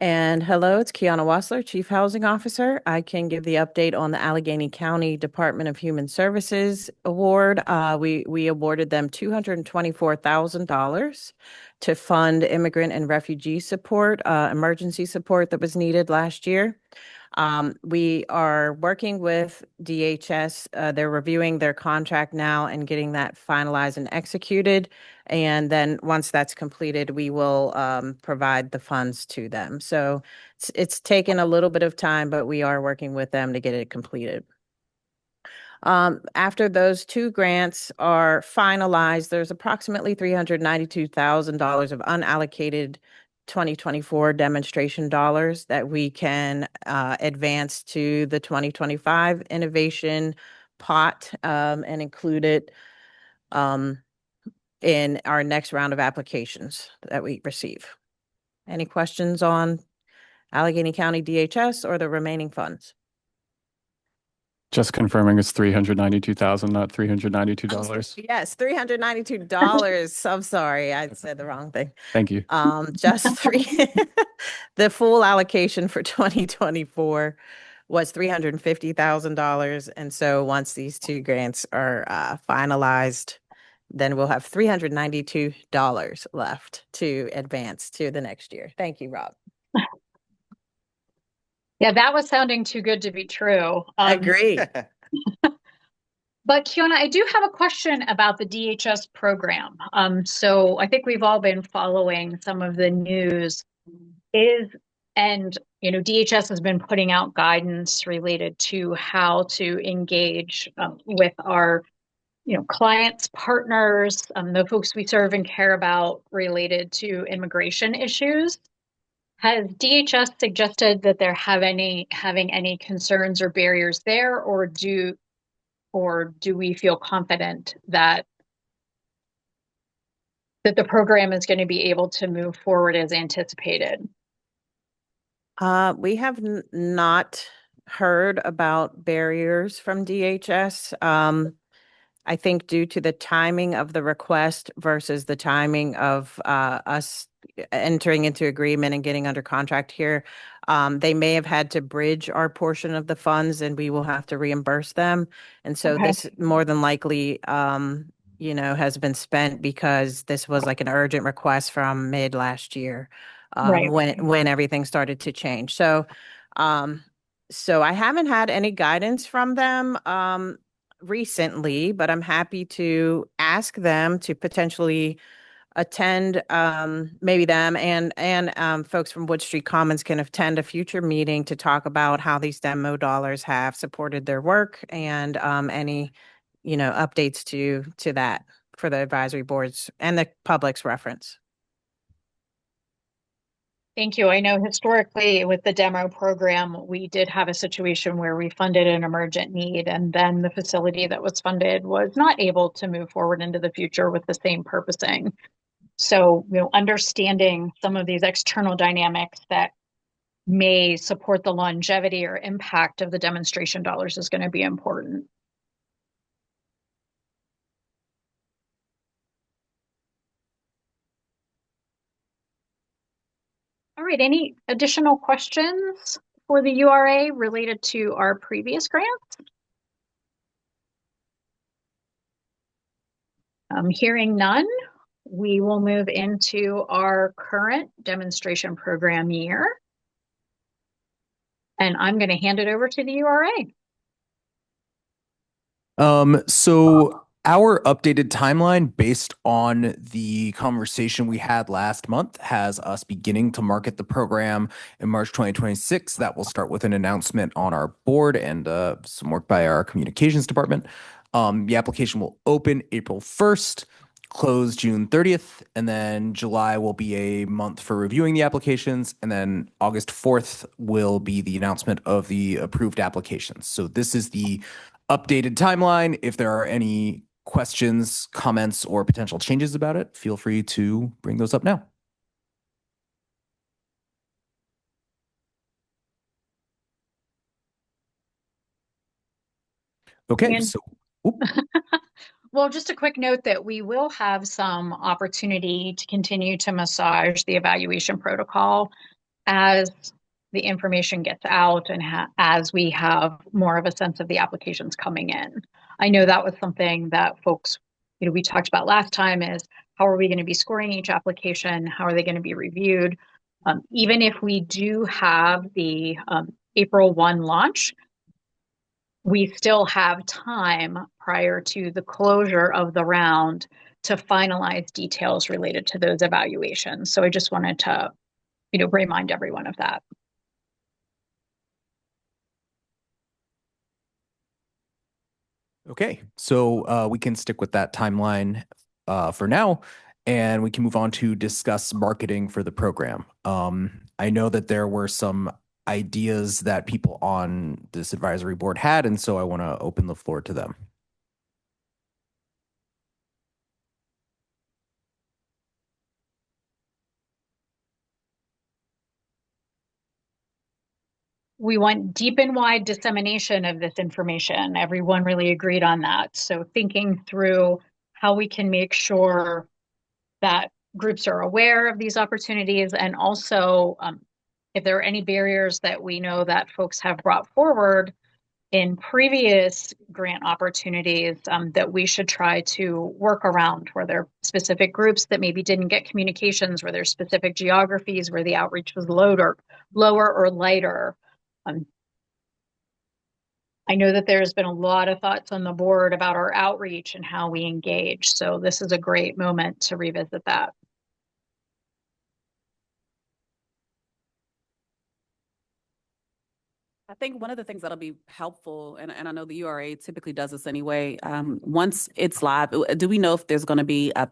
And hello, it's Kiana Wassler, Chief Housing Officer. I can give the update on the Allegheny County Department of Human Services Award. We awarded them $224,000 to fund immigrant and refugee support, emergency support that was needed last year. We are working with DHS. They're reviewing their contract now and getting that finalized and executed. And then once that's completed, we will provide the funds to them. So it's taken a little bit of time, but we are working with them to get it completed. After those two grants are finalized, there's approximately $392,000 of unallocated 2024 demonstration dollars that we can advance to the 2025 innovation pot and include it in our next round of applications that we receive. Any questions on Allegheny County DHS or the remaining funds? Just confirming it's 392,000, not $392. Yes, $392. I'm sorry, I said the wrong thing. Thank you. Just three. The full allocation for 2024 was $350,000. And so once these two grants are finalized, then we'll have $392 left to advance to the next year. Thank you, Rob. Yeah, that was sounding too good to be true. Agree. But Kiona, I do have a question about the DHS program. So I think we've all been following some of the news. DHS has been putting out guidance related to how to engage with our, clients, partners, the folks we serve and care about related to immigration issues. Has DHS suggested that they're having any concerns or barriers there, or do we feel confident that the program is going to be able to move forward as anticipated? We have not heard about barriers from DHS. I think due to the timing of the request versus the timing of us entering into agreement and getting under contract here, they may have had to bridge our portion of the funds and we will have to reimburse them. And so this more than likely, has been spent because this was like an urgent request from mid last year when everything started to change. So I haven't had any guidance from them recently, but I'm happy to ask them to potentially attend, maybe them and folks from Wood Street Commons can attend a future meeting to talk about how these demo dollars have supported their work and any, updates to that for the advisory boards and the public's reference. Thank you. I know historically with the demo program, we did have a situation where we funded an emergent need, and then the facility that was funded was not able to move forward into the future with the same purposing. So, understanding some of these external dynamics that may support the longevity or impact of the demonstration dollars is going to be important. All right, any additional questions for the URA related to our previous grants? Hearing none, we will move into our current demonstration program year. And I'm going to hand it over to the URA. So our updated timeline based on the conversation we had last month has us beginning to market the program in March 2026. That will start with an announcement on our board and some work by our communications department. The application will open April 1st. close June 30th, and then July will be a month for reviewing the applications, and then August 4th will be the announcement of the approved applications. So this is the updated timeline. If there are any questions, comments, or potential changes about it, feel free to bring those up now. Okay, And- so Well, just a quick note that we will have some opportunity to continue to massage the evaluation protocol as the information gets out and as we have more of a sense of the applications coming in. I know that was something that folks, we talked about last time is how are we going to be scoring each application? How are they going to be reviewed? Even if we do have the April 1 launch, we still have time prior to the closure of the round to finalize details related to those evaluations. So I just wanted to, remind everyone of that. Okay, so we can stick with that timeline for now, and we can move on to discuss marketing for the program. I know that there were some ideas that people on this advisory board had, and so I want to open the floor to them. We want deep and wide dissemination of this information. Everyone really agreed on that. So thinking through how we can make sure that groups are aware of these opportunities, and also if there are any barriers that we know that folks have brought forward in previous grant opportunities that we should try to work around, where there are specific groups that maybe didn't get communications, where there's specific geographies where the outreach was lower or lighter. I know that there's been a lot of thoughts on the board about our outreach and how we engage. So this is a great moment to revisit that. I think one of the things that'll be helpful, and I know the URA typically does this anyway, once it's live, do we know if there's going to be a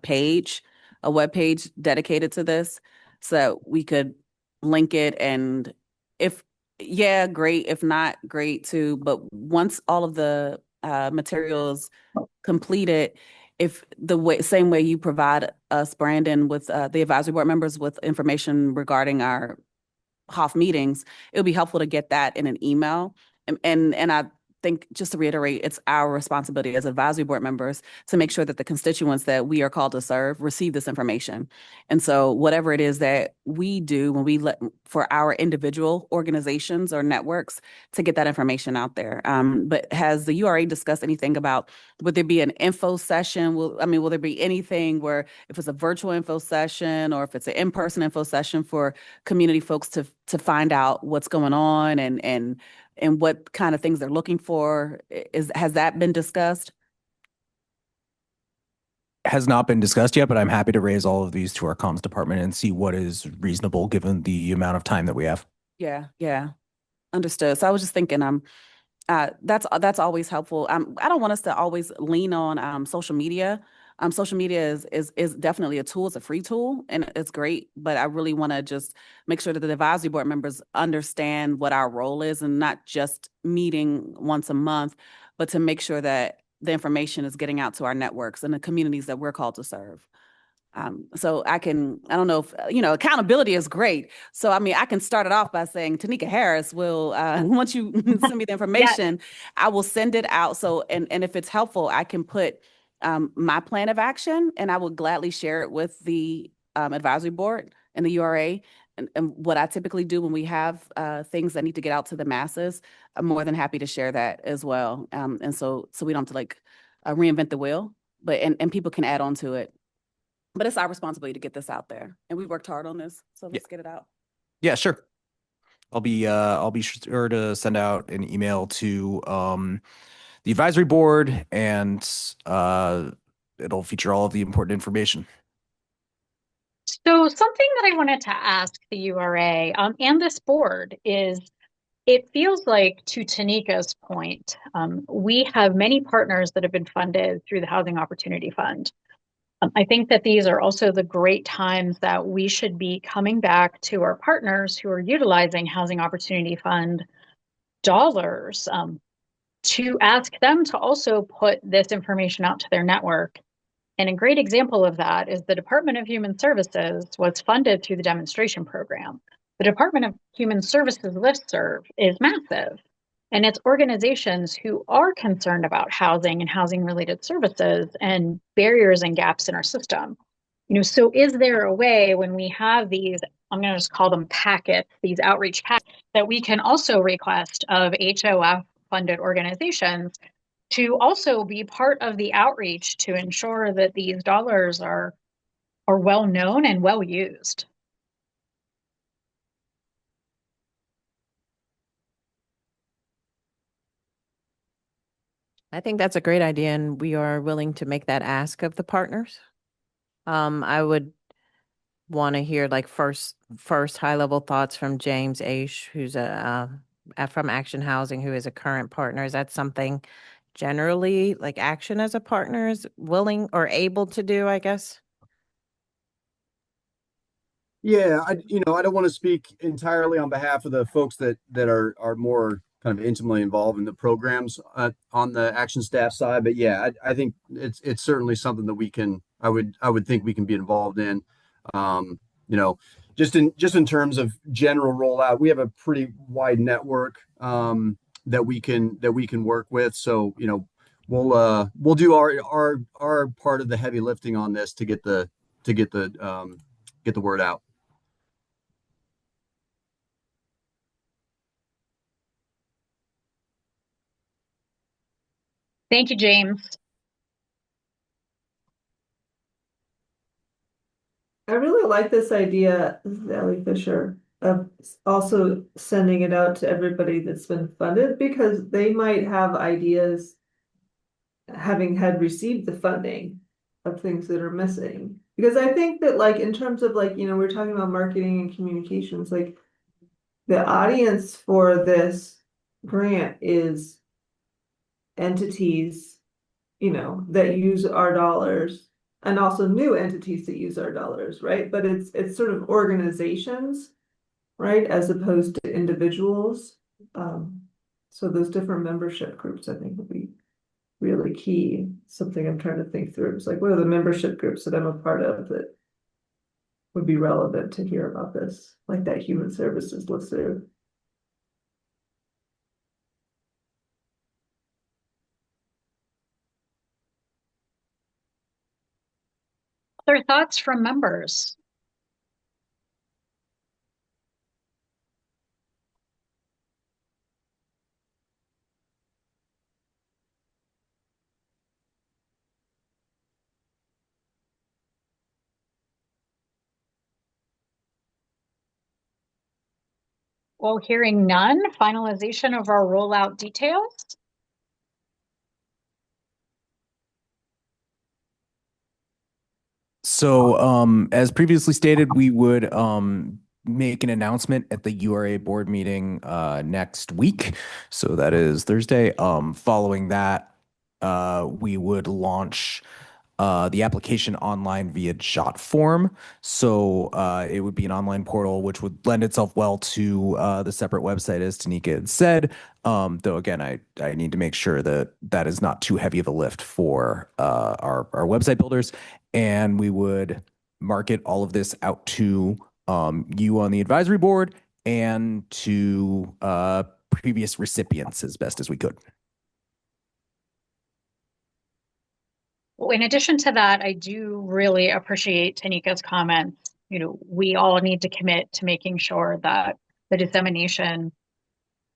web page dedicated to this so that we could link it? And if, yeah, great. If not, great too. But once all of the materials completed, if same way you provide us, Brandon, with the advisory board members with information regarding our HOF meetings, it would be helpful to get that in an email. And I think, just to reiterate, it's our responsibility as advisory board members to make sure that the constituents that we are called to serve receive this information. And so whatever it is that we do when we for our individual organizations or networks to get that information out there. But has the URA discussed anything about, would there be an info session? Will there be anything where, if it's a virtual info session or if it's an in-person info session for community folks to find out what's going on and what kind of things they're looking for? Has that been discussed? Has not been discussed yet, but I'm happy to raise all of these to our comms department and see what is reasonable given the amount of time that we have. Yeah. Understood. So I was just thinking, that's always helpful. I don't want us to always lean on social media. Social media is definitely a tool. It's a free tool and it's great, but I really want to just make sure that the advisory board members understand what our role is, and not just meeting once a month, but to make sure that the information is getting out to our networks and the communities that we're called to serve. So I don't know if, accountability is great. So, I can start it off by saying Tanika Harris will, once you send me the information, I will send it out. So, and if it's helpful, I can put my plan of action, and I will gladly share it with the advisory board and the URA. And what I typically do when we have things that need to get out to the masses, I'm more than happy to share that as well. And so we don't have to reinvent the wheel, but and people can add on to it. But it's our responsibility to get this out there, and we worked hard on this, so let's get it out. Yeah, sure. I'll be sure to send out an email to the advisory board, and it'll feature all of the important information. So something that I wanted to ask the URA and this board is, it feels like, to Tanika's point, we have many partners that have been funded through the Housing Opportunity Fund. I think that these are also the great times that we should be coming back to our partners who are utilizing Housing Opportunity Fund dollars to ask them to also put this information out to their network. And a great example of that is the Department of Human Services was funded through the demonstration program. The Department of Human Services listserv is massive, and it's organizations who are concerned about housing and housing related services and barriers and gaps in our system. So is there a way when we have these, I'm going to just call them packets, these outreach packets, that we can also request of HOF funded organizations to also be part of the outreach to ensure that these dollars are well known and well used? I think that's a great idea, and we are willing to make that ask of the partners. I would want to hear like first high level thoughts from James Aish, who's from Action Housing, who is a current partner. Is that something generally like Action as a partner is willing or able to do, I guess? Yeah, I don't want to speak entirely on behalf of the folks that are more kind of intimately involved in the programs on the action staff side, but yeah, I think it's certainly something that we can. I would think we can be involved in. Um, you know, just in terms of general rollout, we have a pretty wide network that we can work with. So we'll do our part of the heavy lifting on this to get the get the word out. Thank you, James. I really like this idea, this is Ellie Fisher, of also sending it out to everybody that's been funded, because they might have ideas, having had received the funding, of things that are missing. Because I think that like in terms of like, we're talking about marketing and communications, like the audience for this grant is entities, that use our dollars, and also new entities that use our dollars, right? But it's sort of organizations, right, as opposed to individuals. So those different membership groups, I think, would be really key. Something I'm trying to think through. It's like, what are the membership groups that I'm a part of that would be relevant to hear about this, like that human services listserv? Other thoughts from members? Well, hearing none, finalization of our rollout details. So, as previously stated, we would make an announcement at the URA board meeting next week. So that is Thursday. Following that, we would launch the application online via Jot form. So it would be an online portal, which would lend itself well to the separate website, as Tanika had said. Though again, I need to make sure that that is not too heavy of a lift for our website builders, and we would market all of this out to you on the advisory board and to previous recipients as best as we could. Well, in addition to that, I do really appreciate Tanika's comments. We all need to commit to making sure that the dissemination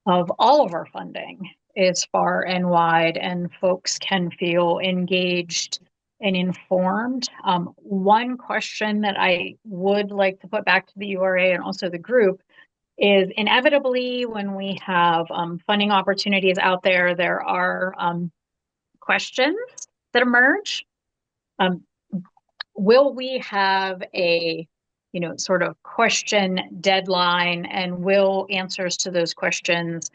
of all of our funding is far and wide and folks can feel engaged and informed. One question that I would like to put back to the URA and also the group is, inevitably when we have funding opportunities out there, there are questions that emerge. Will we have a sort of question deadline, and will answers to those questions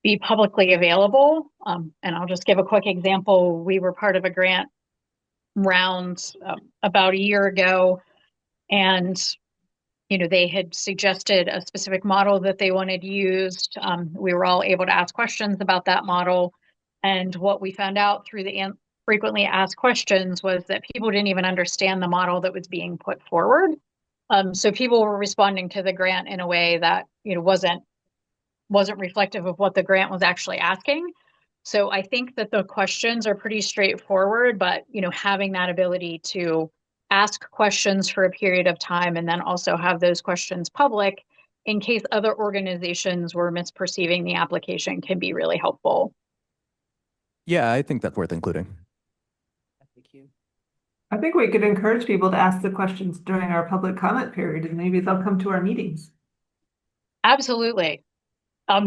be publicly available? And I'll just give a quick example. We were part of a grant round about a year ago, and they had suggested a specific model that they wanted used. We were all able to ask questions about that model, and what we found out through the frequently asked questions was that people didn't even understand the model that was being put forward. So people were responding to the grant in a way that wasn't reflective of what the grant was actually asking. So I think that the questions are pretty straightforward, but having that ability to ask questions for a period of time and then also have those questions public in case other organizations were misperceiving the application can be really helpful. Yeah, I think that's worth including. Thank you. I think we could encourage people to ask the questions during our public comment period, and maybe they'll come to our meetings. Absolutely.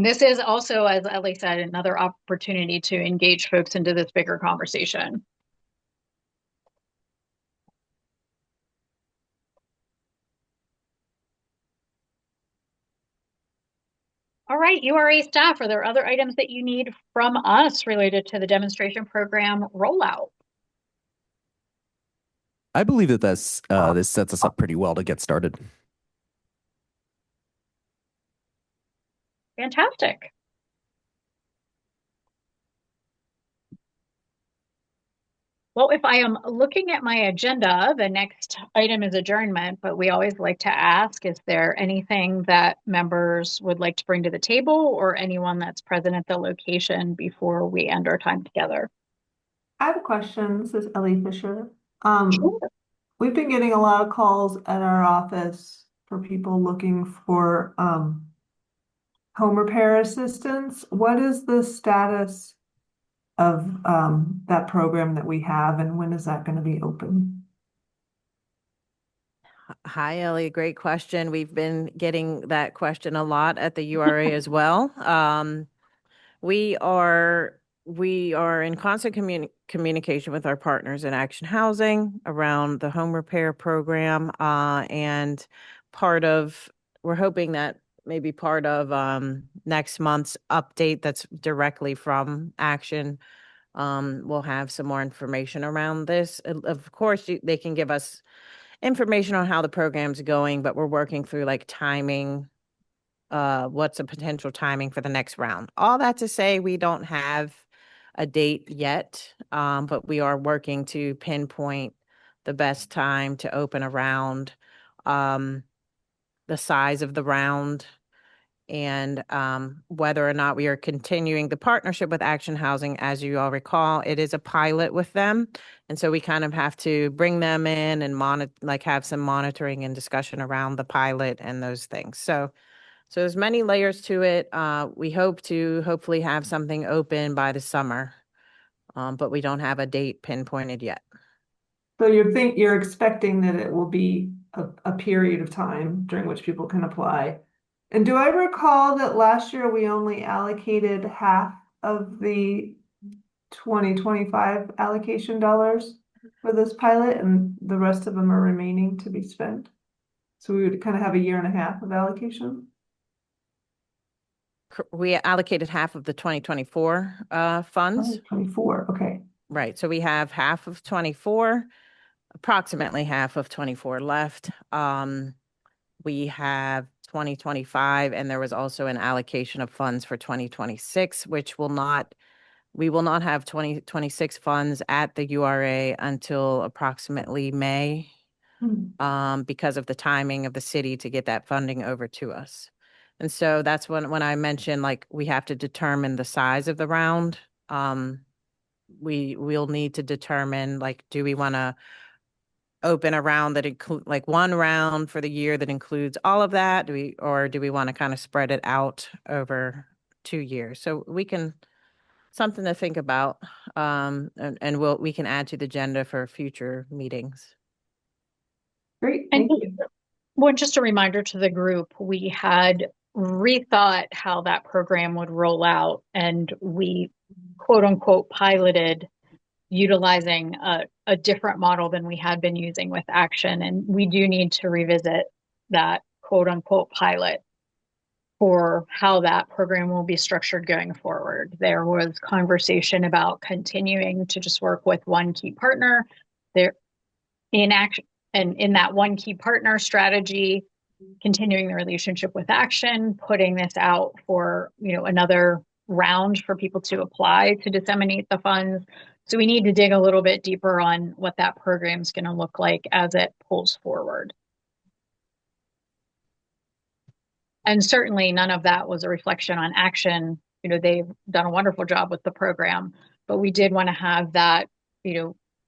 This is also, as Ellie said, another opportunity to engage folks into this bigger conversation. All right, URA staff, are there other items that you need from us related to the demonstration program rollout? I believe that this sets us up pretty well to get started. Fantastic. Well, if I am looking at my agenda, the next item is adjournment, but we always like to ask, is there anything that members would like to bring to the table or anyone that's present at the location before we end our time together? I have a question. This is Ellie Fisher. Sure. We've been getting a lot of calls at our office for people looking for home repair assistance. What is the status of that program that we have, and when is that going to be open? Hi, Ellie. Great question. We've been getting that question a lot at the URA as well. We are in constant communication with our partners in Action Housing around the home repair program, and we're hoping that maybe part of next month's update that's directly from Action we'll have some more information around this. Of course, they can give us information on how the program's going, but we're working through like timing, what's a potential timing for the next round. All that to say, we don't have a date yet, but we are working to pinpoint the best time to open a round, the size of the round, and whether or not we are continuing the partnership with Action Housing. As you all recall, it is a pilot with them. And so we kind of have to bring them in and have some monitoring and discussion around the pilot and those things. So there's many layers to it. We hope to hopefully have something open by the summer, but we don't have a date pinpointed yet. So you're expecting that it will be a period of time during which people can apply. And do I recall that last year we only allocated half of the 2025 allocation dollars for this pilot, and the rest of them are remaining to be spent? So we would kind of have a year and a half of allocation? We allocated half of the 2024 funds. 24, okay. Right. So we have half of 24, approximately half of 24 left. We have 2025, and there was also an allocation of funds for 2026, we will not have 2026 funds at the URA until approximately May, because of the timing of the city to get that funding over to us. And so that's when I mentioned, like, we have to determine the size of the round. We'll need to determine, like, do we want to open a round that include like one round for the year that includes all of that? Do we want to kind of spread it out over 2 years? So something to think about, and we can add to the agenda for future meetings. Great, thank you. Well, just a reminder to the group, we had rethought how that program would roll out, and we quote unquote piloted utilizing a different model than we had been using with Action. And we do need to revisit that quote unquote pilot for how that program will be structured going forward. There was conversation about continuing to just work with one key partner They're in action, and in that one key partner strategy, continuing the relationship with action, putting this out for, another round for people to apply to disseminate the funds. So we need to dig a little bit deeper on what that program is going to look like as it pulls forward. And certainly none of that was a reflection on action. They've done a wonderful job with the program, but we did want to have that,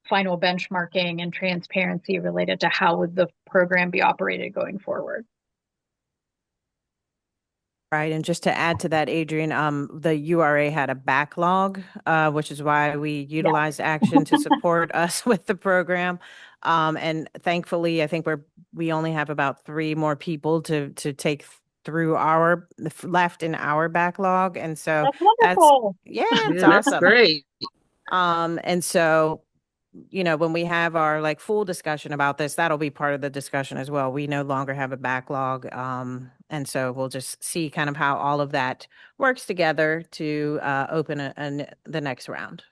final benchmarking and transparency related to how would the program be operated going forward. Right. And just to add to that, Adrian, the URA had a backlog, which is why we utilized action to support us with the program. And thankfully, I think we only have about 3 more people to take through our left in our backlog. And so that's wonderful. It's That's awesome. great. And so, when we have our full discussion about this, that'll be part of the discussion as well. We no longer have a backlog. And so we'll just see kind of how all of that works together to open the next round.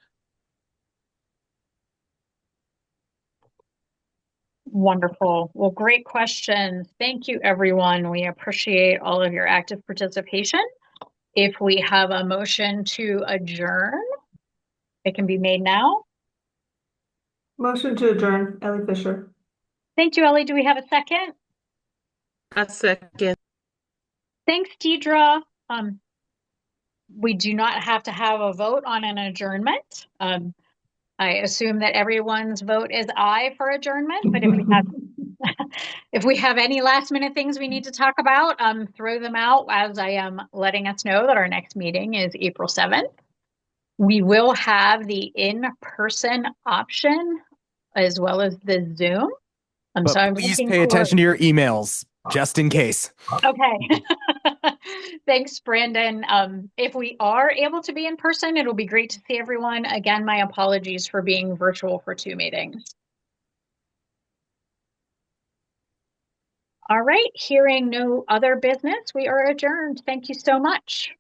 Wonderful. Well, great questions. Thank you, everyone. We appreciate all of your active participation. If we have a motion to adjourn, it can be made now. Motion to adjourn, Ellie Fisher. Thank you, Ellie. Do we have a second? A second. Thanks, Deidre. We do not have to have a vote on an adjournment. I assume that everyone's vote is aye for adjournment, but if we have any last minute things we need to talk about, throw them out as I am letting us know that our next meeting is April 7th. We will have the in-person option as well as the Zoom. But so I'm please pay attention to your emails, just in case. Okay. Thanks, Brandon. If we are able to be in person, it'll be great to see everyone. Again, my apologies for being virtual for 2 meetings. All right, hearing no other business, we are adjourned. Thank you so much.